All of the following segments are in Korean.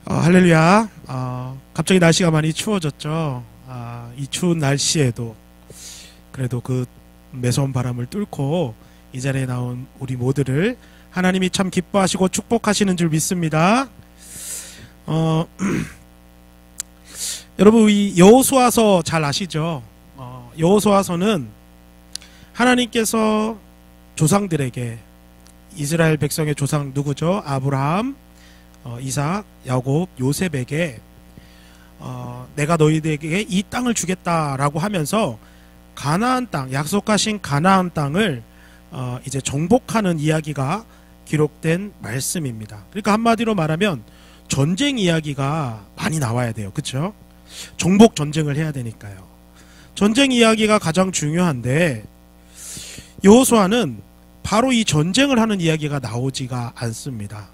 할렐루야. 갑자기 날씨가 많이 추워졌죠. 이 추운 날씨에도 그래도 그 매서운 바람을 뚫고 이 자리에 나온 우리 모두를 하나님이 참 기뻐하시고 축복하시는 줄 믿습니다. 여러분, 이 여호수아서 잘 아시죠? 여호수아서는 하나님께서 조상들에게, 이스라엘 백성의 조상 누구죠? 아브라함, 이삭, 야곱, 요셉에게 내가 너희들에게 이 땅을 주겠다라고 하면서 가나안 땅, 약속하신 가나안 땅을 이제 정복하는 이야기가 기록된 말씀입니다. 그러니까 한마디로 말하면 전쟁 이야기가 많이 나와야 돼요. 그렇죠? 정복 전쟁을 해야 되니까요. 전쟁 이야기가 가장 중요한데 여호수아는 바로 이 전쟁을 하는 이야기가 나오지가 않습니다.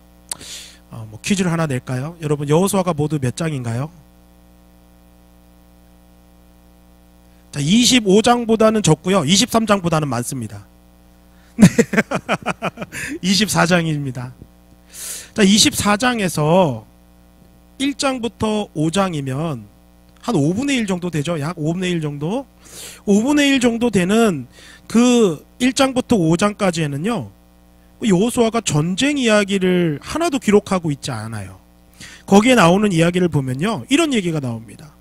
퀴즈를 하나 낼까요? 여러분, 여호수아가 모두 몇 장인가요? 자, 25장보다는 적고요. 23장보다는 많습니다. 네. 24장입니다. 자, 24장에서 1장부터 5장이면 한 5분의 1 정도 되죠. 약 5분의 1 정도. 5분의 1 정도 되는 그 1장부터 5장까지에는요. 여호수아가 전쟁 이야기를 하나도 기록하고 있지 않아요. 거기에 나오는 이야기를 보면요, 이런 얘기가 나옵니다.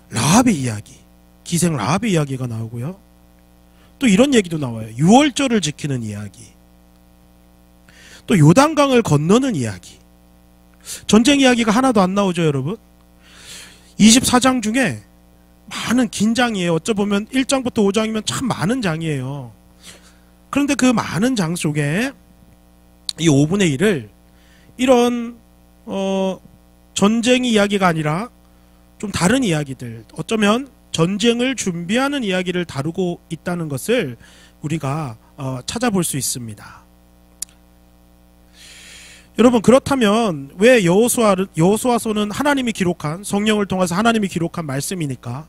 라합의 이야기, 기생 라합의 이야기가 나오고요. 또 이런 얘기도 나와요. 유월절을 지키는 이야기, 또 요단강을 건너는 이야기. 전쟁 이야기가 하나도 안 나오죠, 여러분. 24장 중에 많은 긴 장이에요. 어쩌보면 1장부터 5장이면 참 많은 장이에요. 그런데 그 많은 장 속에 이 5분의 1을 이런 전쟁 이야기가 아니라 좀 다른 이야기들, 어쩌면 전쟁을 준비하는 이야기를 다루고 있다는 것을 우리가 찾아볼 수 있습니다. 여러분, 그렇다면 왜 여호수아서는 하나님이 기록한, 성령을 통해서 하나님이 기록한 말씀이니까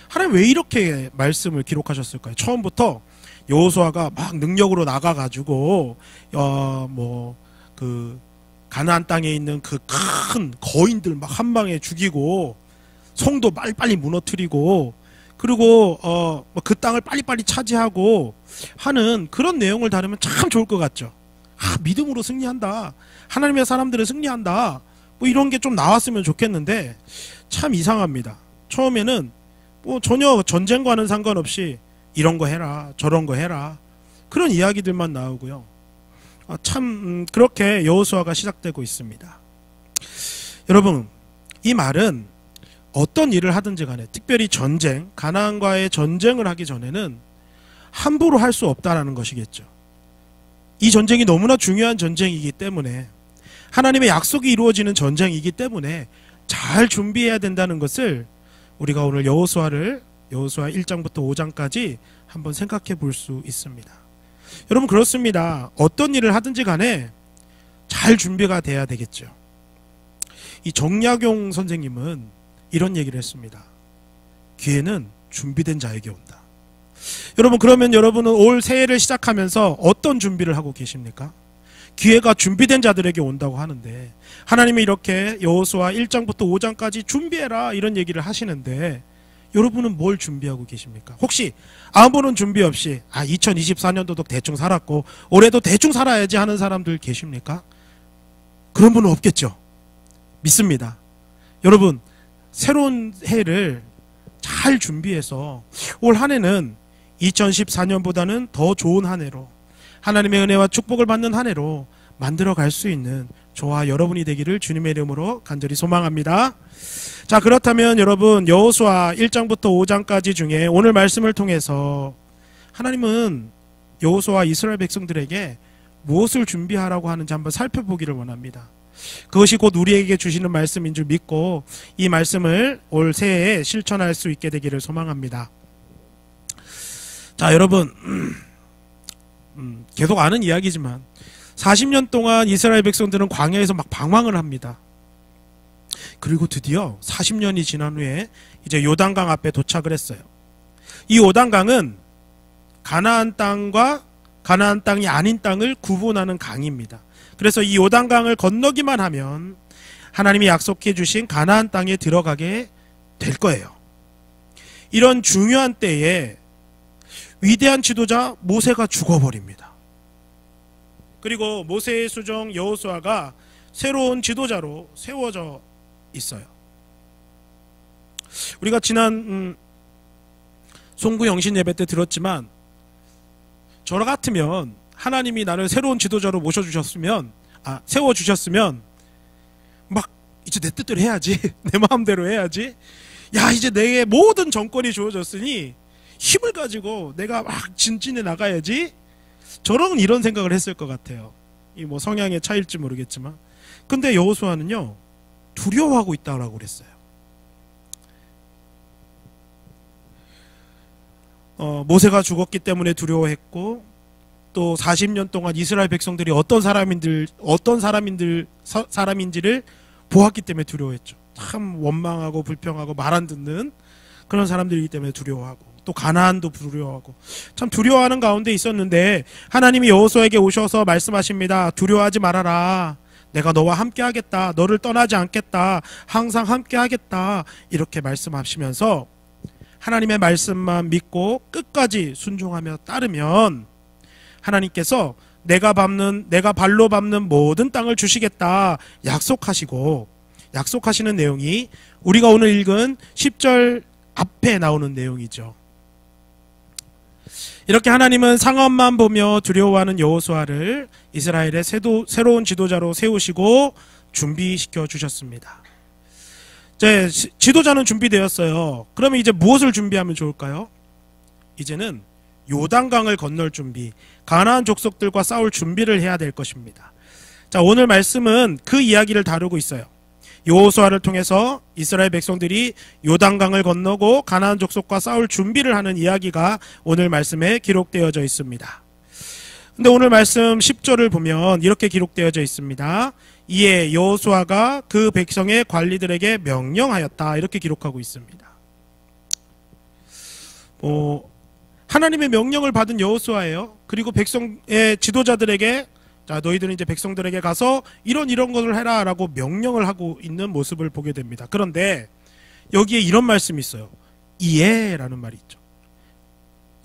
하나님 왜 이렇게 말씀을 기록하셨을까요? 처음부터 여호수아가 막 능력으로 나가가지고 그 가나안 땅에 있는 그 큰 거인들 막 한 방에 죽이고 성도 빨리빨리 무너뜨리고 그리고 그 땅을 빨리빨리 차지하고 하는 그런 내용을 다루면 참 좋을 것 같죠. 믿음으로 승리한다, 하나님의 사람들은 승리한다, 뭐 이런 게 좀 나왔으면 좋겠는데 참 이상합니다. 처음에는 전혀 전쟁과는 상관없이 이런 거 해라, 저런 거 해라, 그런 이야기들만 나오고요. 참 그렇게 여호수아가 시작되고 있습니다. 여러분, 이 말은 어떤 일을 하든지 간에, 특별히 전쟁, 가나안과의 전쟁을 하기 전에는 함부로 할 수 없다라는 것이겠죠. 이 전쟁이 너무나 중요한 전쟁이기 때문에, 하나님의 약속이 이루어지는 전쟁이기 때문에 잘 준비해야 된다는 것을 우리가 오늘 여호수아 1장부터 5장까지 한번 생각해 볼 수 있습니다. 여러분, 그렇습니다. 어떤 일을 하든지 간에 잘 준비가 돼야 되겠죠. 이 정약용 선생님은 이런 얘기를 했습니다. 기회는 준비된 자에게 온다. 여러분, 그러면 여러분은 올 새해를 시작하면서 어떤 준비를 하고 계십니까? 기회가 준비된 자들에게 온다고 하는데, 하나님이 이렇게 여호수아 1장부터 5장까지 준비해라 이런 얘기를 하시는데, 여러분은 뭘 준비하고 계십니까? 혹시 아무런 준비 없이 2024년도도 대충 살았고 올해도 대충 살아야지 하는 사람들 계십니까? 그런 분은 없겠죠. 믿습니다. 여러분, 새로운 해를 잘 준비해서 올 한 해는 2014년보다는 더 좋은 한 해로, 하나님의 은혜와 축복을 받는 한 해로 만들어 갈 수 있는 저와 여러분이 되기를 주님의 이름으로 간절히 소망합니다. 자, 그렇다면 여러분, 여호수아 1장부터 5장까지 중에 오늘 말씀을 통해서 하나님은 여호수아 이스라엘 백성들에게 무엇을 준비하라고 하는지 한번 살펴보기를 원합니다. 그것이 곧 우리에게 주시는 말씀인 줄 믿고 이 말씀을 올 새해에 실천할 수 있게 되기를 소망합니다. 자, 여러분, 계속 아는 이야기지만 40년 동안 이스라엘 백성들은 광야에서 막 방황을 합니다. 그리고 드디어 40년이 지난 후에 이제 요단강 앞에 도착을 했어요. 이 요단강은 가나안 땅과 가나안 땅이 아닌 땅을 구분하는 강입니다. 그래서 이 요단강을 건너기만 하면 하나님이 약속해 주신 가나안 땅에 들어가게 될 거예요. 이런 중요한 때에 위대한 지도자 모세가 죽어버립니다. 그리고 모세의 수종 여호수아가 새로운 지도자로 세워져 있어요. 우리가 지난 송구 영신 예배 때 들었지만, 저 같으면 하나님이 나를 새로운 지도자로 세워주셨으면 막 이제 내 뜻대로 해야지, 내 마음대로 해야지, 야 이제 내게 모든 정권이 주어졌으니 힘을 가지고 내가 막 진진해 나가야지, 저런 이런 생각을 했을 것 같아요. 이 뭐 성향의 차이일지 모르겠지만. 근데 여호수아는요 두려워하고 있다고 그랬어요. 모세가 죽었기 때문에 두려워했고, 또 40년 동안 이스라엘 백성들이 어떤 사람인지를 보았기 때문에 두려워했죠. 참 원망하고 불평하고 말 안 듣는 그런 사람들이기 때문에 두려워하고, 또 가나안도 두려워하고, 참 두려워하는 가운데 있었는데 하나님이 여호수아에게 오셔서 말씀하십니다. 두려워하지 말아라. 내가 너와 함께 하겠다. 너를 떠나지 않겠다. 항상 함께 하겠다. 이렇게 말씀하시면서 하나님의 말씀만 믿고 끝까지 순종하며 따르면 하나님께서 내가 발로 밟는 모든 땅을 주시겠다 약속하시는 내용이 우리가 오늘 읽은 10절 앞에 나오는 내용이죠. 이렇게 하나님은 상황만 보며 두려워하는 여호수아를 이스라엘의 새로운 지도자로 세우시고 준비시켜 주셨습니다. 이제 지도자는 준비되었어요. 그러면 이제 무엇을 준비하면 좋을까요? 이제는 요단강을 건널 준비, 가나안 족속들과 싸울 준비를 해야 될 것입니다. 자, 오늘 말씀은 그 이야기를 다루고 있어요. 여호수아를 통해서 이스라엘 백성들이 요단강을 건너고 가나안 족속과 싸울 준비를 하는 이야기가 오늘 말씀에 기록되어져 있습니다. 근데 오늘 말씀 10절을 보면 이렇게 기록되어져 있습니다. 이에 여호수아가 그 백성의 관리들에게 명령하였다, 이렇게 기록하고 있습니다. 하나님의 명령을 받은 여호수아예요. 그리고 백성의 지도자들에게, 자, 너희들은 이제 백성들에게 가서 이런 것을 해라 라고 명령을 하고 있는 모습을 보게 됩니다. 그런데 여기에 이런 말씀이 있어요. 이에라는 말이 있죠.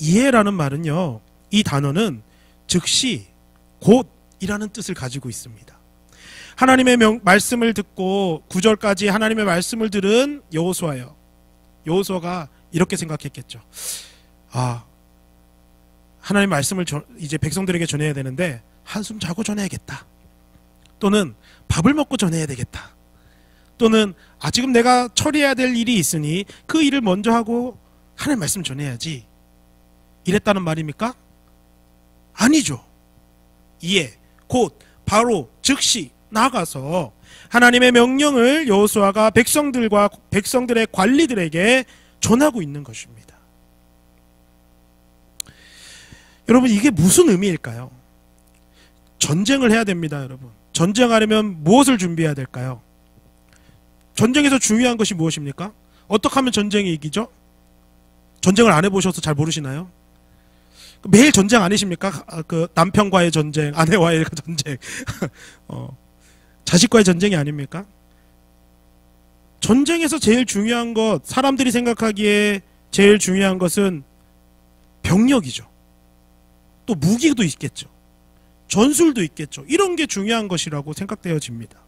이에라는 말은요, 이 단어는 즉시, 곧이라는 뜻을 가지고 있습니다. 하나님의 말씀을 듣고 9절까지 하나님의 말씀을 들은 여호수아예요. 여호수아가 이렇게 생각했겠죠. 아, 하나님의 말씀을 이제 백성들에게 전해야 되는데 한숨 자고 전해야겠다. 또는 밥을 먹고 전해야 되겠다. 또는 지금 내가 처리해야 될 일이 있으니 그 일을 먼저 하고 하나님의 말씀 전해야지. 이랬다는 말입니까? 아니죠. 이에, 곧, 바로, 즉시 나가서 하나님의 명령을 여호수아가 백성들의 관리들에게 전하고 있는 것입니다. 여러분, 이게 무슨 의미일까요? 전쟁을 해야 됩니다, 여러분. 전쟁하려면 무엇을 준비해야 될까요? 전쟁에서 중요한 것이 무엇입니까? 어떻게 하면 전쟁이 이기죠? 전쟁을 안 해보셔서 잘 모르시나요? 매일 전쟁 아니십니까? 그 남편과의 전쟁, 아내와의 전쟁, 자식과의 전쟁이 아닙니까? 전쟁에서 제일 중요한 것, 사람들이 생각하기에 제일 중요한 것은 병력이죠. 또 무기도 있겠죠. 전술도 있겠죠. 이런 게 중요한 것이라고 생각되어집니다.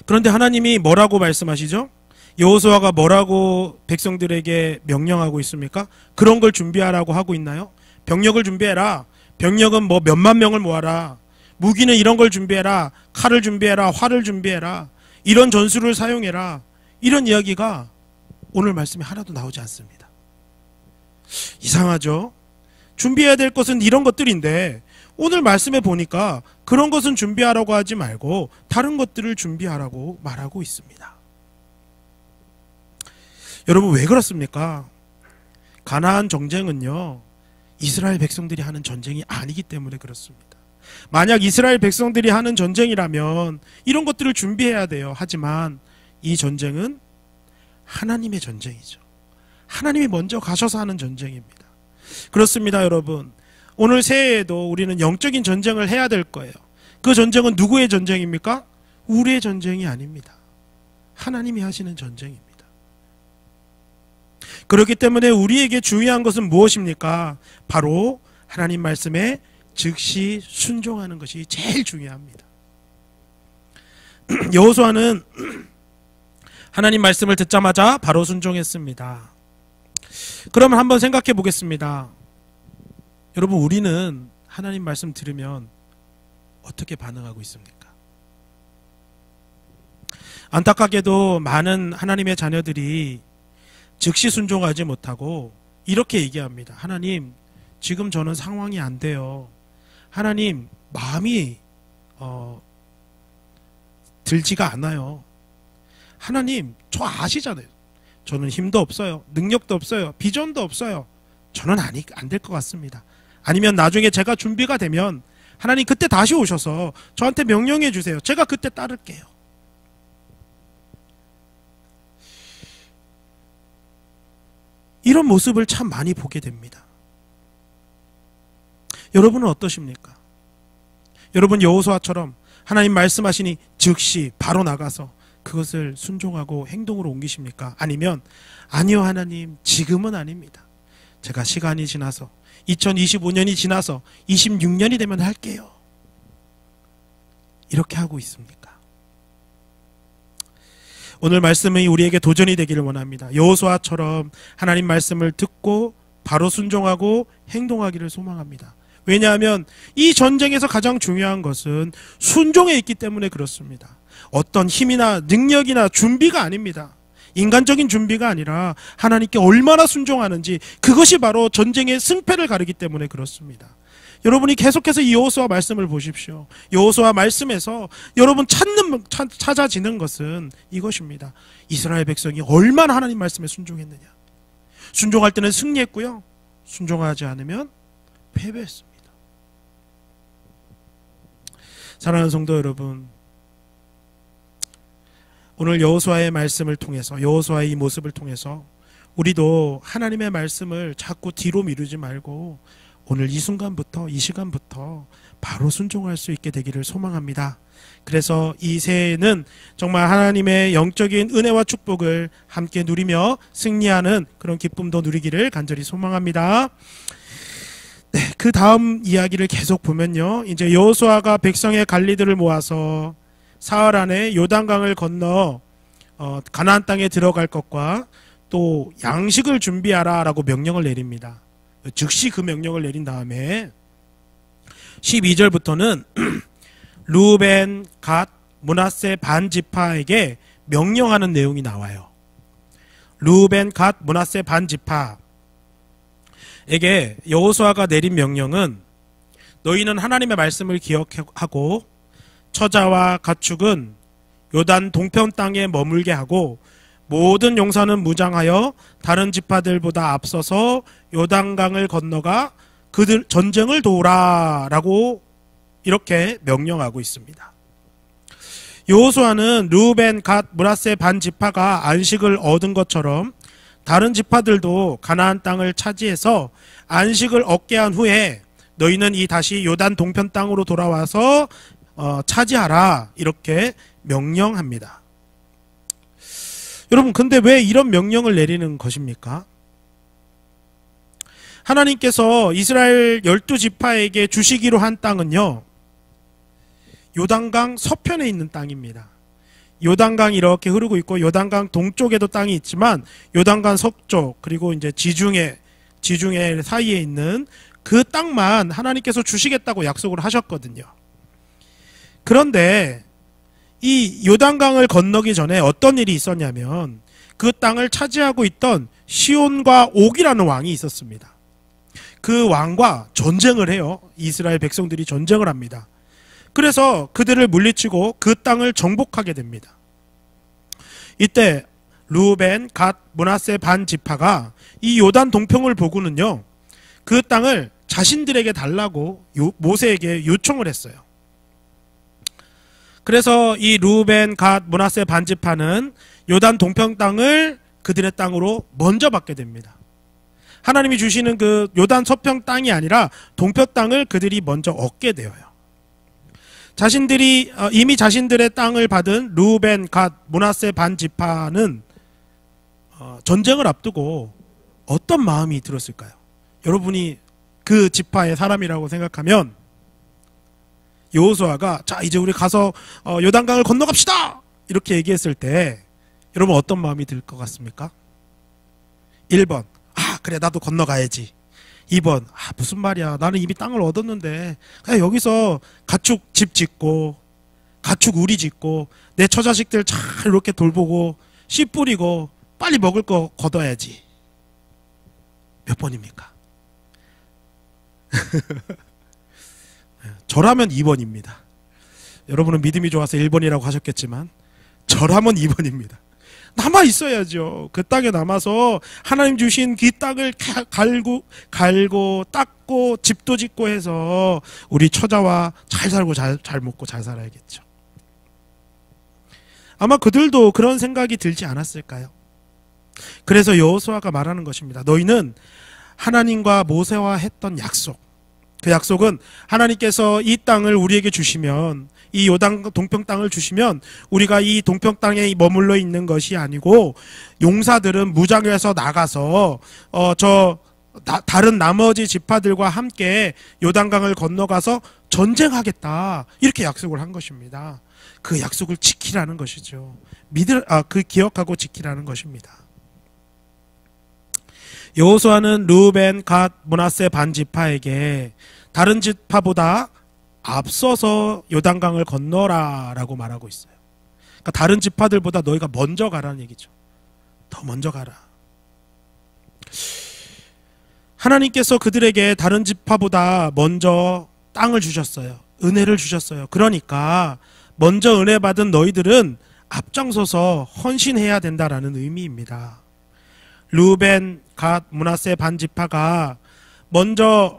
그런데 하나님이 뭐라고 말씀하시죠? 여호수아가 뭐라고 백성들에게 명령하고 있습니까? 그런 걸 준비하라고 하고 있나요? 병력을 준비해라. 병력은 뭐 몇만 명을 모아라. 무기는 이런 걸 준비해라. 칼을 준비해라. 활을 준비해라. 이런 전술을 사용해라. 이런 이야기가 오늘 말씀에 하나도 나오지 않습니다. 이상하죠? 준비해야 될 것은 이런 것들인데 오늘 말씀에 보니까 그런 것은 준비하라고 하지 말고 다른 것들을 준비하라고 말하고 있습니다. 여러분, 왜 그렇습니까? 가나안 전쟁은요, 이스라엘 백성들이 하는 전쟁이 아니기 때문에 그렇습니다. 만약 이스라엘 백성들이 하는 전쟁이라면 이런 것들을 준비해야 돼요. 하지만 이 전쟁은 하나님의 전쟁이죠. 하나님이 먼저 가셔서 하는 전쟁입니다. 그렇습니다, 여러분. 오늘 새해에도 우리는 영적인 전쟁을 해야 될 거예요. 그 전쟁은 누구의 전쟁입니까? 우리의 전쟁이 아닙니다. 하나님이 하시는 전쟁입니다. 그렇기 때문에 우리에게 중요한 것은 무엇입니까? 바로 하나님 말씀에 즉시 순종하는 것이 제일 중요합니다. 여호수아는 하나님 말씀을 듣자마자 바로 순종했습니다. 그러면 한번 생각해 보겠습니다. 여러분, 우리는 하나님 말씀 들으면 어떻게 반응하고 있습니까? 안타깝게도 많은 하나님의 자녀들이 즉시 순종하지 못하고 이렇게 얘기합니다. 하나님, 지금 저는 상황이 안 돼요. 하나님, 마음이 들지가 않아요. 하나님, 저 아시잖아요. 저는 힘도 없어요. 능력도 없어요. 비전도 없어요. 저는 안 될 것 같습니다. 아니면 나중에 제가 준비가 되면 하나님 그때 다시 오셔서 저한테 명령해 주세요. 제가 그때 따를게요. 이런 모습을 참 많이 보게 됩니다. 여러분은 어떠십니까? 여러분, 여호수아처럼 하나님 말씀하시니 즉시 바로 나가서 그것을 순종하고 행동으로 옮기십니까? 아니면 아니요, 하나님, 지금은 아닙니다. 제가 시간이 지나서 2025년이 지나서 26년이 되면 할게요. 이렇게 하고 있습니까? 오늘 말씀이 우리에게 도전이 되기를 원합니다. 여호수아처럼 하나님 말씀을 듣고 바로 순종하고 행동하기를 소망합니다. 왜냐하면 이 전쟁에서 가장 중요한 것은 순종에 있기 때문에 그렇습니다. 어떤 힘이나 능력이나 준비가 아닙니다. 인간적인 준비가 아니라 하나님께 얼마나 순종하는지, 그것이 바로 전쟁의 승패를 가르기 때문에 그렇습니다. 여러분이 계속해서 이 여호수아 말씀을 보십시오. 여호수아 말씀에서 여러분 찾아지는 것은 이것입니다. 이스라엘 백성이 얼마나 하나님 말씀에 순종했느냐. 순종할 때는 승리했고요, 순종하지 않으면 패배했습니다. 사랑하는 성도 여러분, 오늘 여호수아의 말씀을 통해서, 여호수아의 이 모습을 통해서 우리도 하나님의 말씀을 자꾸 뒤로 미루지 말고 오늘 이 순간부터, 이 시간부터 바로 순종할 수 있게 되기를 소망합니다. 그래서 이 새해에는 정말 하나님의 영적인 은혜와 축복을 함께 누리며 승리하는 그런 기쁨도 누리기를 간절히 소망합니다. 네, 그 다음 이야기를 계속 보면요, 이제 여호수아가 백성의 관리들을 모아서 사흘 안에 요단강을 건너 가나안 땅에 들어갈 것과 또 양식을 준비하라 라고 명령을 내립니다. 즉시 그 명령을 내린 다음에 12절부터는 르우벤, 갓, 므낫세 반 지파에게 명령하는 내용이 나와요. 르우벤, 갓, 므낫세 반 지파에게 여호수아가 내린 명령은 너희는 하나님의 말씀을 기억하고 처자와 가축은 요단 동편 땅에 머물게 하고 모든 용사는 무장하여 다른 지파들보다 앞서서 요단강을 건너가 그들 전쟁을 도우라 라고 이렇게 명령하고 있습니다. 여호수아는 르우벤, 갓, 므낫세 반 지파가 안식을 얻은 것처럼 다른 지파들도 가나안 땅을 차지해서 안식을 얻게 한 후에 너희는 이 다시 요단 동편 땅으로 돌아와서 차지하라 이렇게 명령합니다. 여러분, 근데 왜 이런 명령을 내리는 것입니까? 하나님께서 이스라엘 12지파에게 주시기로 한 땅은요, 요단강 서편에 있는 땅입니다. 요단강이 이렇게 흐르고 있고 요단강 동쪽에도 땅이 있지만 요단강 서쪽, 그리고 이제 지중해 사이에 있는 그 땅만 하나님께서 주시겠다고 약속을 하셨거든요. 그런데 이 요단강을 건너기 전에 어떤 일이 있었냐면 그 땅을 차지하고 있던 시온과 옥이라는 왕이 있었습니다. 그 왕과 전쟁을 해요. 이스라엘 백성들이 전쟁을 합니다. 그래서 그들을 물리치고 그 땅을 정복하게 됩니다. 이때 르우벤, 갓, 므낫세 반 지파가 이 요단 동평을 보고는요, 그 땅을 자신들에게 달라고 모세에게 요청을 했어요. 그래서 이 르우벤, 갓, 므낫세 반 지파는 요단 동평 땅을 그들의 땅으로 먼저 받게 됩니다. 하나님이 주시는 그 요단 서평 땅이 아니라 동편 땅을 그들이 먼저 얻게 되어요. 자신들이 이미 자신들의 땅을 받은 르우벤, 갓, 므낫세 반 지파는 전쟁을 앞두고 어떤 마음이 들었을까요? 여러분이 그 지파의 사람이라고 생각하면 여호수아가 자 이제 우리 가서 요단강을 건너갑시다 이렇게 얘기했을 때 여러분 어떤 마음이 들 것 같습니까? 1번 아 그래 나도 건너가야지. 2번 아 무슨 말이야 나는 이미 땅을 얻었는데 그냥 여기서 가축 집 짓고 가축 우리 짓고 내 처자식들 잘 이렇게 돌보고 씨 뿌리고 빨리 먹을 거 걷어야지. 몇 번입니까? 저라면 2번입니다. 여러분은 믿음이 좋아서 1번이라고 하셨겠지만 저라면 2번입니다. 남아 있어야죠. 그 땅에 남아서 하나님 주신 그 땅을 갈고 닦고 집도 짓고 해서 우리 처자와 잘 살고 잘 먹고 잘 살아야겠죠. 아마 그들도 그런 생각이 들지 않았을까요? 그래서 여호수아가 말하는 것입니다. 너희는 하나님과 모세와 했던 약속, 그 약속은 하나님께서 이 땅을 우리에게 주시면 이 요단 동평 땅을 주시면 우리가 이 동평 땅에 머물러 있는 것이 아니고 용사들은 무장해서 나가서 다른 나머지 지파들과 함께 요단강을 건너가서 전쟁하겠다 이렇게 약속을 한 것입니다. 그 약속을 지키라는 것이죠. 그 기억하고 지키라는 것입니다. 여호수아는 르우벤, 갓, 므낫세 반 지파에게 다른 지파보다 앞서서 요단강을 건너라라고 말하고 있어요. 그러니까 다른 지파들보다 너희가 먼저 가라는 얘기죠. 더 먼저 가라. 하나님께서 그들에게 다른 지파보다 먼저 땅을 주셨어요. 은혜를 주셨어요. 그러니까 먼저 은혜 받은 너희들은 앞장서서 헌신해야 된다라는 의미입니다. 르우벤, 갓, 므낫세 반 지파가 먼저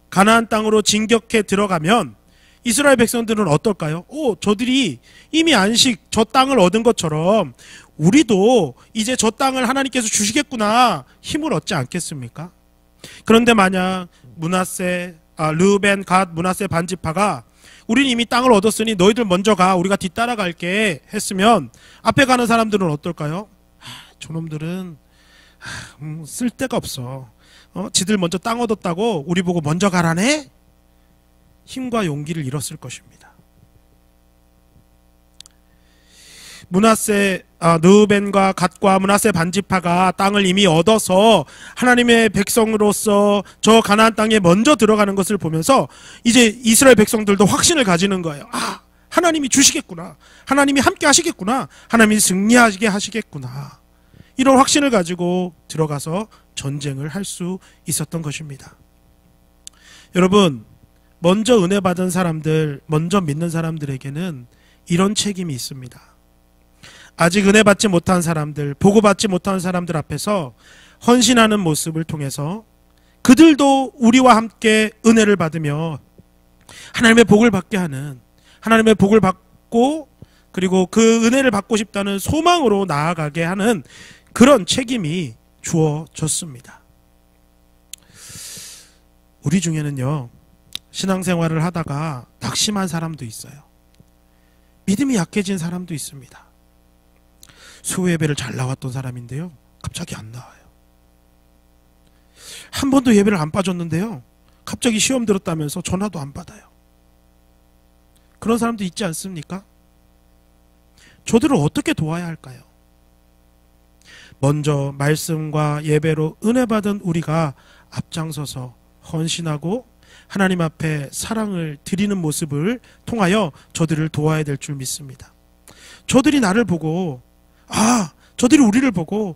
가나안 땅으로 진격해 들어가면 이스라엘 백성들은 어떨까요? 저들이 이미 안식 저 땅을 얻은 것처럼 우리도 이제 저 땅을 하나님께서 주시겠구나 힘을 얻지 않겠습니까? 그런데 만약 르우벤, 갓, 므낫세 반 지파가 우리는 이미 땅을 얻었으니 너희들 먼저 가 우리가 뒤따라갈게 했으면 앞에 가는 사람들은 어떨까요? 저놈들은 쓸데가 없어. 지들 먼저 땅 얻었다고 우리 보고 먼저 가라네? 힘과 용기를 잃었을 것입니다. 르우벤과 갓과 므낫세 반지파가 땅을 이미 얻어서 하나님의 백성으로서 저 가나안 땅에 먼저 들어가는 것을 보면서 이제 이스라엘 백성들도 확신을 가지는 거예요. 하나님이 주시겠구나. 하나님이 함께 하시겠구나. 하나님이 승리하게 하시겠구나. 이런 확신을 가지고 들어가서 전쟁을 할 수 있었던 것입니다. 여러분, 먼저 은혜 받은 사람들, 먼저 믿는 사람들에게는 이런 책임이 있습니다. 아직 은혜 받지 못한 사람들, 보고받지 못한 사람들 앞에서 헌신하는 모습을 통해서 그들도 우리와 함께 은혜를 받으며 하나님의 복을 받게 하는, 하나님의 복을 받고 그리고 그 은혜를 받고 싶다는 소망으로 나아가게 하는 그런 책임이 주어졌습니다. 우리 중에는요, 신앙생활을 하다가 낙심한 사람도 있어요. 믿음이 약해진 사람도 있습니다. 수요 예배를 잘 나왔던 사람인데요, 갑자기 안 나와요. 한 번도 예배를 안 빠졌는데요, 갑자기 시험 들었다면서 전화도 안 받아요. 그런 사람도 있지 않습니까? 저들을 어떻게 도와야 할까요? 먼저 말씀과 예배로 은혜 받은 우리가 앞장서서 헌신하고 하나님 앞에 사랑을 드리는 모습을 통하여 저들을 도와야 될 줄 믿습니다. 저들이 나를 보고, 저들이 우리를 보고,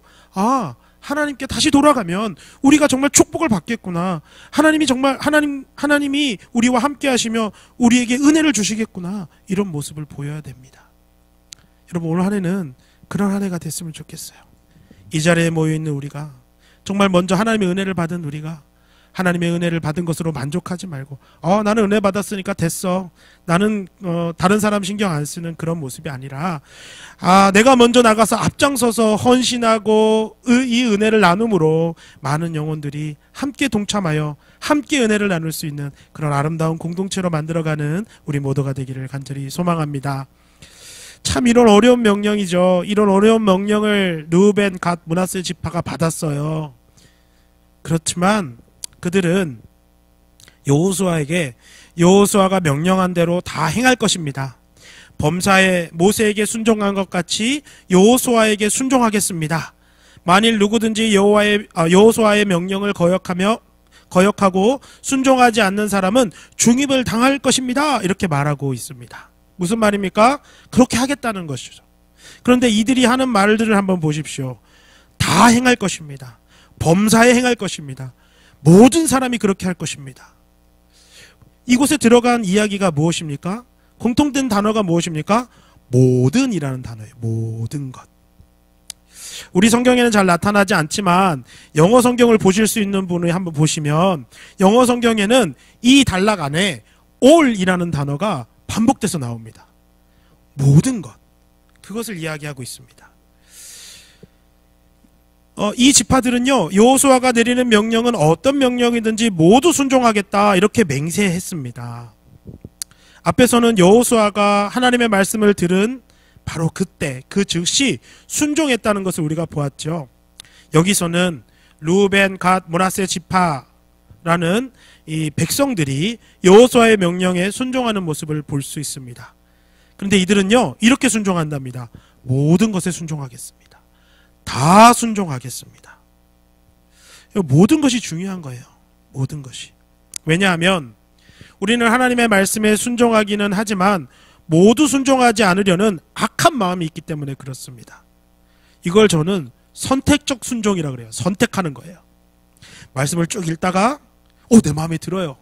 하나님께 다시 돌아가면 우리가 정말 축복을 받겠구나. 하나님이 우리와 함께 하시며 우리에게 은혜를 주시겠구나. 이런 모습을 보여야 됩니다. 여러분, 올 한 해는 그런 한 해가 됐으면 좋겠어요. 이 자리에 모여있는 우리가, 정말 먼저 하나님의 은혜를 받은 우리가 하나님의 은혜를 받은 것으로 만족하지 말고 나는 은혜 받았으니까 됐어. 나는 다른 사람 신경 안 쓰는 그런 모습이 아니라 내가 먼저 나가서 앞장서서 헌신하고 이 은혜를 나눔으로 많은 영혼들이 함께 동참하여 함께 은혜를 나눌 수 있는 그런 아름다운 공동체로 만들어가는 우리 모두가 되기를 간절히 소망합니다. 참 이런 어려운 명령이죠. 이런 어려운 명령을 르우벤, 갓, 므낫세 지파가 받았어요. 그렇지만 그들은 여호수아가 명령한 대로 다 행할 것입니다. 범사에 모세에게 순종한 것 같이 여호수아에게 순종하겠습니다. 만일 누구든지 여호수아의 명령을 거역하고 순종하지 않는 사람은 중입을 당할 것입니다. 이렇게 말하고 있습니다. 무슨 말입니까? 그렇게 하겠다는 것이죠. 그런데 이들이 하는 말들을 한번 보십시오. 다 행할 것입니다. 범사에 행할 것입니다. 모든 사람이 그렇게 할 것입니다. 이곳에 들어간 이야기가 무엇입니까? 공통된 단어가 무엇입니까? 모든이라는 단어예요. 모든 것. 우리 성경에는 잘 나타나지 않지만 영어 성경을 보실 수 있는 분이 한번 보시면 영어 성경에는 이 단락 안에 all이라는 단어가 반복돼서 나옵니다. 모든 것. 그것을 이야기하고 있습니다. 이 지파들은요, 여호수아가 내리는 명령은 어떤 명령이든지 모두 순종하겠다 이렇게 맹세했습니다. 앞에서는 여호수아가 하나님의 말씀을 들은 바로 그때 그 즉시 순종했다는 것을 우리가 보았죠. 여기서는 르우벤, 갓, 므낫세 지파라는 이 백성들이 여호수아의 명령에 순종하는 모습을 볼 수 있습니다. 그런데 이들은요, 이렇게 순종한답니다. 모든 것에 순종하겠습니다. 다 순종하겠습니다. 모든 것이 중요한 거예요. 모든 것이. 왜냐하면 우리는 하나님의 말씀에 순종하기는 하지만 모두 순종하지 않으려는 악한 마음이 있기 때문에 그렇습니다. 이걸 저는 선택적 순종이라고 그래요. 선택하는 거예요. 말씀을 쭉 읽다가 내 마음에 들어요.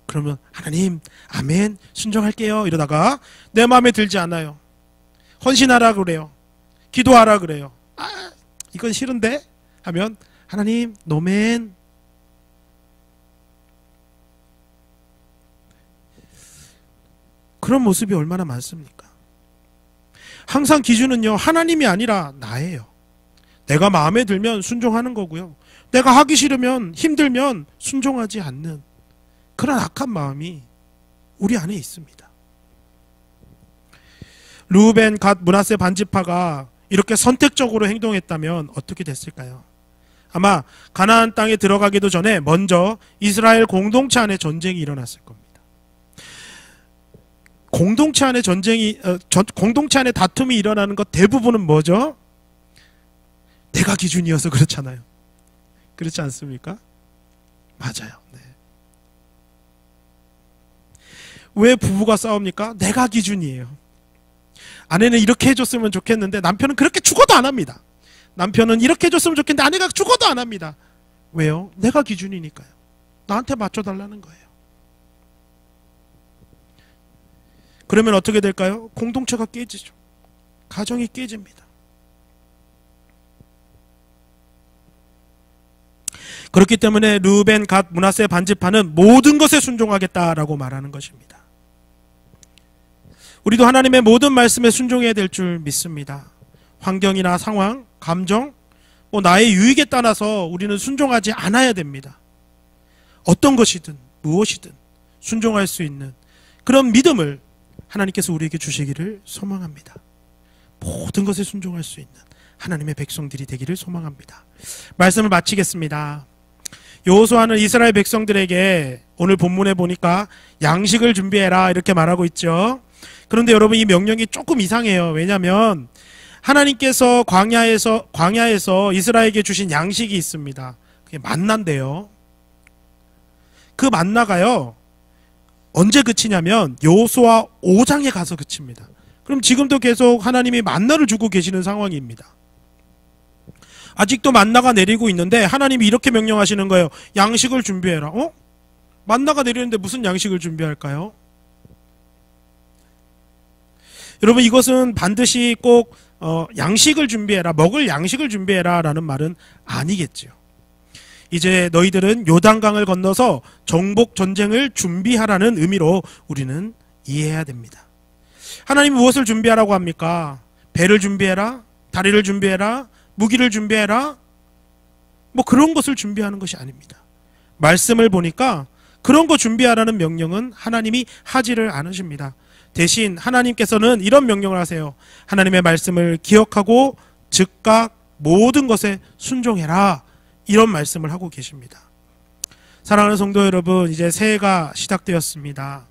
그러면 하나님 아멘 순종할게요. 이러다가 내 마음에 들지 않아요. 헌신하라 그래요. 기도하라 그래요. 이건 싫은데? 하면 하나님 노멘. 그런 모습이 얼마나 많습니까? 항상 기준은요, 하나님이 아니라 나예요. 내가 마음에 들면 순종하는 거고요. 내가 하기 싫으면, 힘들면 순종하지 않는 그런 악한 마음이 우리 안에 있습니다. 르우벤, 갓, 므낫세 반지파가 이렇게 선택적으로 행동했다면 어떻게 됐을까요? 아마 가나안 땅에 들어가기도 전에 먼저 이스라엘 공동체 안에 전쟁이 일어났을 겁니다. 공동체 안에 공동체 안에 다툼이 일어나는 것 대부분은 뭐죠? 내가 기준이어서 그렇잖아요. 그렇지 않습니까? 맞아요. 네. 왜 부부가 싸웁니까? 내가 기준이에요. 아내는 이렇게 해줬으면 좋겠는데 남편은 그렇게 죽어도 안 합니다. 남편은 이렇게 해줬으면 좋겠는데 아내가 죽어도 안 합니다. 왜요? 내가 기준이니까요. 나한테 맞춰달라는 거예요. 그러면 어떻게 될까요? 공동체가 깨지죠. 가정이 깨집니다. 그렇기 때문에 르우벤, 갓, 므낫세 반지파는 모든 것에 순종하겠다라고 말하는 것입니다. 우리도 하나님의 모든 말씀에 순종해야 될 줄 믿습니다. 환경이나 상황, 감정, 나의 유익에 따라서 우리는 순종하지 않아야 됩니다. 어떤 것이든 무엇이든 순종할 수 있는 그런 믿음을 하나님께서 우리에게 주시기를 소망합니다. 모든 것에 순종할 수 있는 하나님의 백성들이 되기를 소망합니다. 말씀을 마치겠습니다. 여호수아는 이스라엘 백성들에게 오늘 본문에 보니까 양식을 준비해라 이렇게 말하고 있죠. 그런데 여러분 이 명령이 조금 이상해요. 왜냐하면 하나님께서 광야에서 이스라엘에게 주신 양식이 있습니다. 그게 만나인데요. 그 만나가요. 언제 그치냐면 여호수아 5장에 가서 그칩니다. 그럼 지금도 계속 하나님이 만나를 주고 계시는 상황입니다. 아직도 만나가 내리고 있는데 하나님이 이렇게 명령하시는 거예요. 양식을 준비해라. 만나가 내리는데 무슨 양식을 준비할까요? 여러분 이것은 반드시 꼭 양식을 준비해라, 먹을 양식을 준비해라 라는 말은 아니겠죠. 이제 너희들은 요단강을 건너서 정복 전쟁을 준비하라는 의미로 우리는 이해해야 됩니다. 하나님이 무엇을 준비하라고 합니까? 배를 준비해라? 다리를 준비해라? 무기를 준비해라? 뭐 그런 것을 준비하는 것이 아닙니다. 말씀을 보니까 그런 거 준비하라는 명령은 하나님이 하지를 않으십니다. 대신 하나님께서는 이런 명령을 하세요. 하나님의 말씀을 기억하고 즉각 모든 것에 순종해라. 이런 말씀을 하고 계십니다. 사랑하는 성도 여러분, 이제 새해가 시작되었습니다.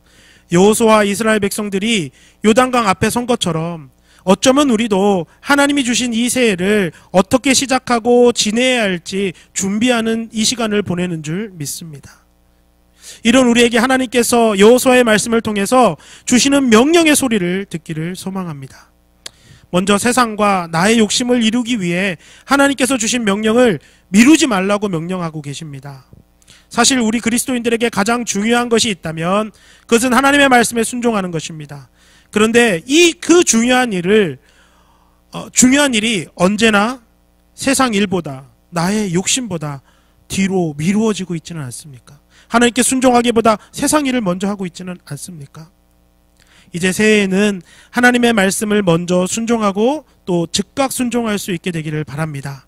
여호수아와 이스라엘 백성들이 요단강 앞에 선 것처럼 어쩌면 우리도 하나님이 주신 이 새해를 어떻게 시작하고 지내야 할지 준비하는 이 시간을 보내는 줄 믿습니다. 이런 우리에게 하나님께서 여호수아의 말씀을 통해서 주시는 명령의 소리를 듣기를 소망합니다. 먼저 세상과 나의 욕심을 이루기 위해 하나님께서 주신 명령을 미루지 말라고 명령하고 계십니다. 사실 우리 그리스도인들에게 가장 중요한 것이 있다면 그것은 하나님의 말씀에 순종하는 것입니다. 그런데 그 중요한 일이 언제나 세상 일보다 나의 욕심보다 뒤로 미루어지고 있지는 않습니까? 하나님께 순종하기보다 세상 일을 먼저 하고 있지는 않습니까? 이제 새해에는 하나님의 말씀을 먼저 순종하고 또 즉각 순종할 수 있게 되기를 바랍니다.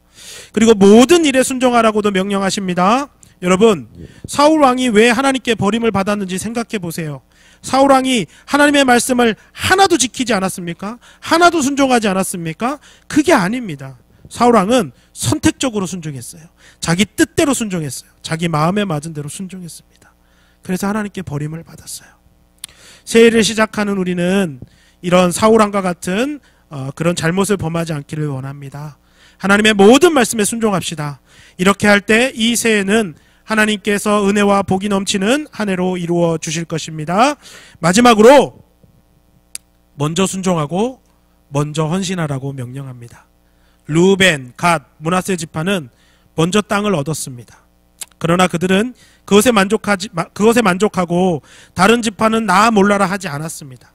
그리고 모든 일에 순종하라고도 명령하십니다. 여러분, 사울왕이 왜 하나님께 버림을 받았는지 생각해 보세요. 사울왕이 하나님의 말씀을 하나도 지키지 않았습니까? 하나도 순종하지 않았습니까? 그게 아닙니다. 사울왕은 선택적으로 순종했어요. 자기 뜻대로 순종했어요. 자기 마음에 맞은 대로 순종했습니다. 그래서 하나님께 버림을 받았어요. 새해를 시작하는 우리는 이런 사울왕과 같은 그런 잘못을 범하지 않기를 원합니다. 하나님의 모든 말씀에 순종합시다. 이렇게 할 때 이 새해는 하나님께서 은혜와 복이 넘치는 한 해로 이루어 주실 것입니다. 마지막으로 먼저 순종하고 먼저 헌신하라고 명령합니다. 르우벤, 갓, 므낫세 지파는 먼저 땅을 얻었습니다. 그러나 그들은 그것에 만족하고 다른 지파는 나 몰라라 하지 않았습니다.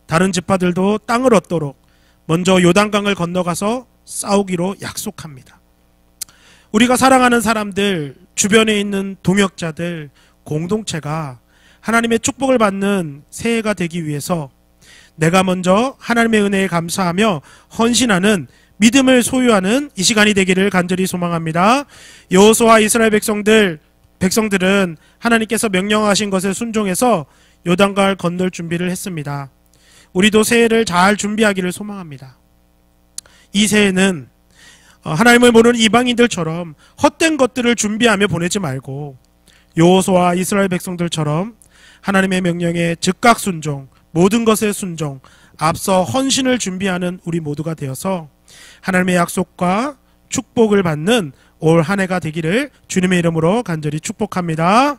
다른 지파들도 땅을 얻도록 먼저 요단강을 건너가서 싸우기로 약속합니다. 우리가 사랑하는 사람들, 주변에 있는 동역자들, 공동체가 하나님의 축복을 받는 새해가 되기 위해서 내가 먼저 하나님의 은혜에 감사하며 헌신하는 믿음을 소유하는 이 시간이 되기를 간절히 소망합니다. 여호수아와 이스라엘 백성들은 하나님께서 명령하신 것에 순종해서 요단강을 건널 준비를 했습니다. 우리도 새해를 잘 준비하기를 소망합니다. 이 새해는 하나님을 모르는 이방인들처럼 헛된 것들을 준비하며 보내지 말고 여호수아와 이스라엘 백성들처럼 하나님의 명령에 즉각 순종, 모든 것에 순종, 앞서 헌신을 준비하는 우리 모두가 되어서 하나님의 약속과 축복을 받는 올 한 해가 되기를 주님의 이름으로 간절히 축복합니다.